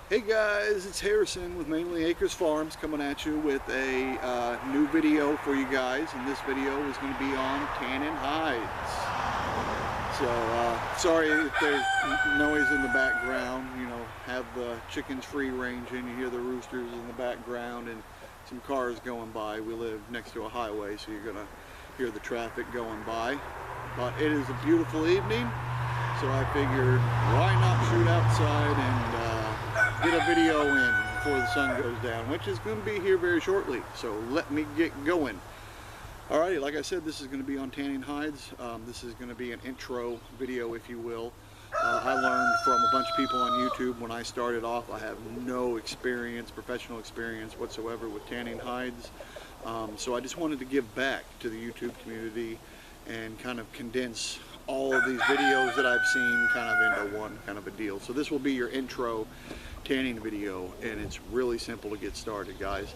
Hey guys, it's Harrison with Mainly Acres Farms coming at you with a new video for you guys, and this video is going to be on tanning hides. So sorry if there's noise in the background. You know, have the chickens free ranging, you hear the roosters in the background and some cars going by. We live next to a highway, so you're going to hear the traffic going by. But it is a beautiful evening, so I figured why not shoot outside and get a video in before the sun goes down, which is going to be here very shortly, so let me get going. Alrighty, like I said, this is going to be on tanning hides. This is going to be an intro video, if you will. I learned from a bunch of people on YouTube when I started off. I have no experience, professional experience whatsoever with tanning hides, so I just wanted to give back to the YouTube community and kind of condense all of these videos that I've seen kind of into one kind of a deal. So this will be your intro tanning video, and it's really simple to get started, guys.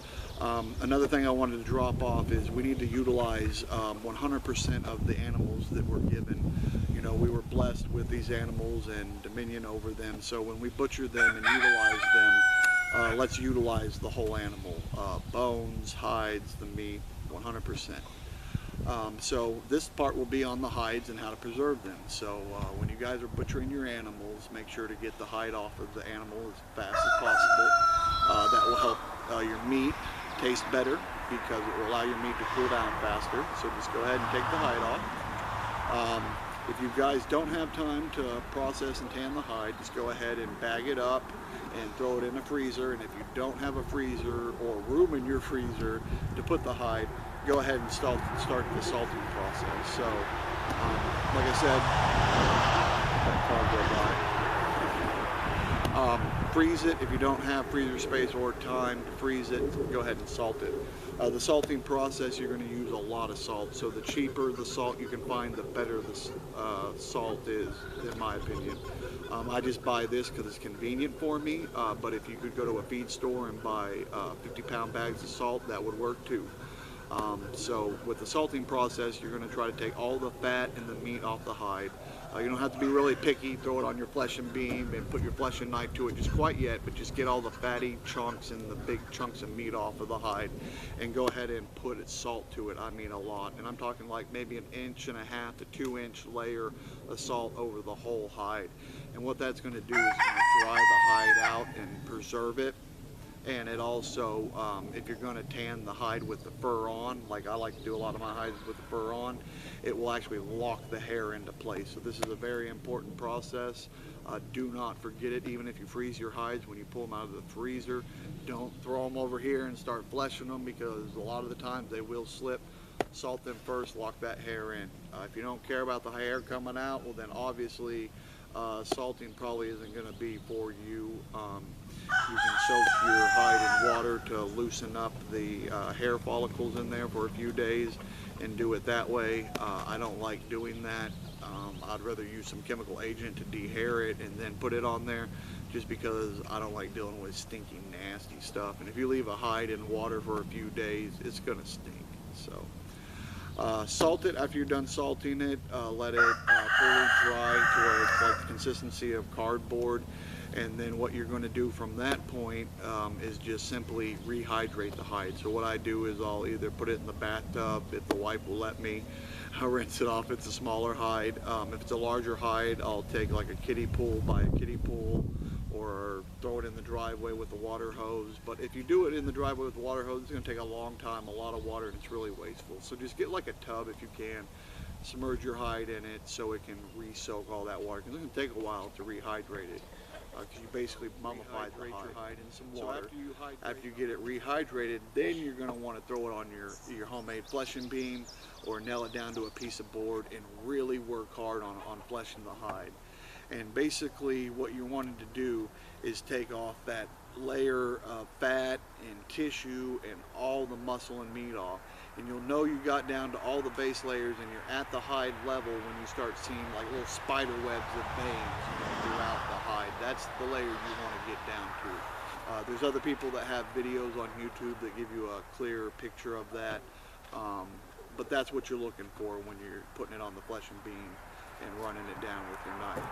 Another thing I wanted to drop off is we need to utilize 100% of the animals that we're given. You know, we were blessed with these animals and dominion over them, so when we butcher them and utilize them, let's utilize the whole animal, bones, hides, the meat, 100%. So this part will be on the hides and how to preserve them. So when you guys are butchering your animals, make sure to get the hide off of the animal as fast as possible. That will help your meat taste better because it will allow your meat to cool down faster. So just go ahead and take the hide off. If you guys don't have time to process and tan the hide, just go ahead and bag it up and throw it in a freezer. And if you don't have a freezer or room in your freezer to put the hide, go ahead and start the salting process. So, like I said, freeze it. If you don't have freezer space or time to freeze it, go ahead and salt it. The salting process, you're going to use a lot of salt. So the cheaper the salt you can find, the better the salt is, in my opinion. I just buy this because it's convenient for me, but if you could go to a feed store and buy 50-pound bags of salt, that would work too. So with the salting process, you're going to try to take all the fat and the meat off the hide. You don't have to be really picky, throw it on your flesh and beam and put your flesh and knife to it just quite yet, but just get all the fatty chunks and the big chunks of meat off of the hide and go ahead and put salt to it. I mean a lot, and I'm talking like maybe 1.5 to 2 inch layer of salt over the whole hide. And what that's going to do is going to dry the hide out and preserve it. And it also, if you're going to tan the hide with the fur on, like I like to do a lot of my hides with the fur on, it will actually lock the hair into place. So this is a very important process. Do not forget it. Even if you freeze your hides, when you pull them out of the freezer, don't throw them over here and start fleshing them, because a lot of the times they will slip. Salt them first, lock that hair in. If you don't care about the hair coming out, well then obviously salting probably isn't going to be for you. You can soak your hide in water to loosen up the hair follicles in there for a few days and do it that way. I don't like doing that. I'd rather use some chemical agent to dehair it and then put it on there, just because I don't like dealing with stinky, nasty stuff. And if you leave a hide in water for a few days, it's going to stink. So salt it after you're done salting it. Let it fully dry to where it's like the consistency of cardboard. And then what you're going to do from that point is just simply rehydrate the hide. So what I do is I'll either put it in the bathtub if the wife will let me. I'll rinse it off if it's a smaller hide. If it's a larger hide, I'll take like a kiddie pool, buy a kiddie pool, or throw it in the driveway with the water hose. But if you do it in the driveway with the water hose, it's going to take a long time, a lot of water, and it's really wasteful. So just get like a tub if you can. Submerge your hide in it so it can re-soak all that water, because it's going to take a while to rehydrate it. Because you basically mummify your hide in some water. So after you get it rehydrated, then you're going to want to throw it on your homemade flesh and beam, or nail it down to a piece of board and really work hard on fleshing the hide. And basically what you're wanting to do is take off that layer of fat and tissue and all the muscle and meat off. And you'll know you got down to all the base layers and you're at the hide level when you start seeing like little spider webs of veins, throughout the hide. That's the layer you want to get down to. There's other people that have videos on YouTube that give you a clear picture of that. But that's what you're looking for when you're putting it on the flesh and beam and running it down with your knife.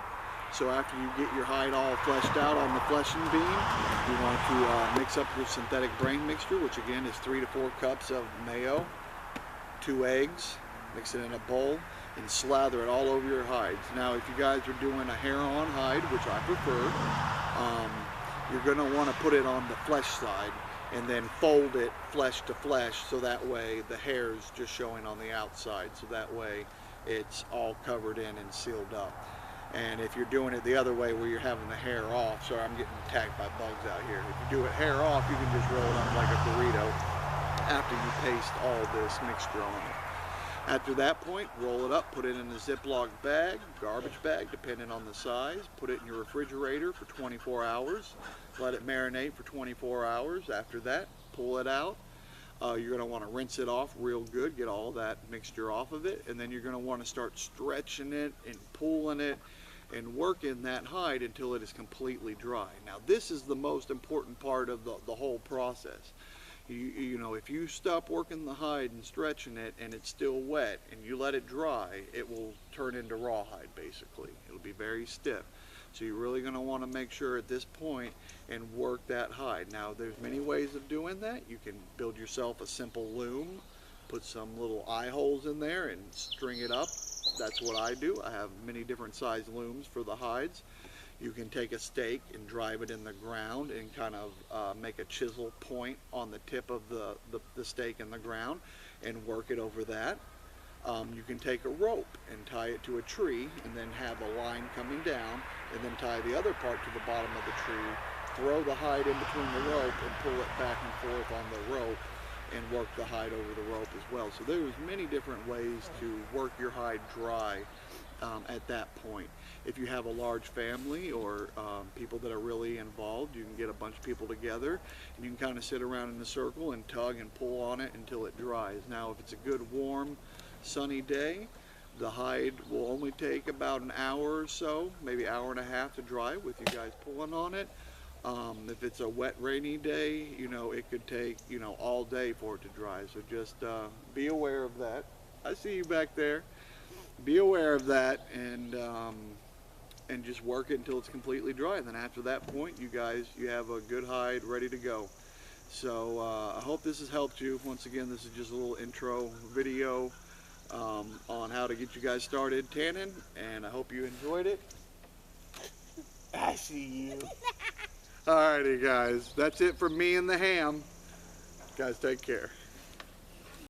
So after you get your hide all fleshed out on the fleshing beam, you want to mix up your synthetic brain mixture, which again is 3 to 4 cups of mayo, 2 eggs, mix it in a bowl, and slather it all over your hides. Now if you guys are doing a hair-on hide, which I prefer, you're going to want to put it on the flesh side and then fold it flesh to flesh, so that way the hair is just showing on the outside, so that way it's all covered in and sealed up. And if you're doing it the other way where you're having the hair off, sorry, I'm getting attacked by bugs out here. If you do it hair off, you can just roll it up like a burrito after you paste all this mixture on it. After that point, roll it up, put it in a Ziploc bag, garbage bag, depending on the size. Put it in your refrigerator for 24 hours. Let it marinate for 24 hours. After that, pull it out. You're going to want to rinse it off real good, get all that mixture off of it, and then you're going to want to start stretching it and pulling it and working that hide until it is completely dry. Now this is the most important part of the whole process. You know, if you stop working the hide and stretching it and it's still wet and you let it dry, it will turn into rawhide basically. It'll be very stiff. So you're really going to want to make sure at this point and work that hide. Now there's many ways of doing that. You can build yourself a simple loom, put some little eye holes in there and string it up. That's what I do. I have many different size looms for the hides. You can take a stake and drive it in the ground and kind of make a chisel point on the tip of the stake in the ground and work it over that. You can take a rope and tie it to a tree and then have a line coming down and then tie the other part to the bottom of the tree, throw the hide in between the rope and pull it back and forth on the rope and work the hide over the rope as well. So there's many different ways to work your hide dry at that point. If you have a large family or people that are really involved, you can get a bunch of people together and you can kind of sit around in a circle and tug and pull on it until it dries. Now if it's a good warm sunny day, the hide will only take about an hour or so, maybe hour and a half to dry with you guys pulling on it. If it's a wet rainy day, you know, it could take, you know, all day for it to dry. So just be aware of that. I see you back there. Be aware of that and just work it until it's completely dry. And then after that point, you have a good hide ready to go. So I hope this has helped you. Once again, this is just a little intro video on how to get you guys started tanning, and I hope you enjoyed it. I see you. Alrighty guys, that's it for me and the ham. Guys, take care.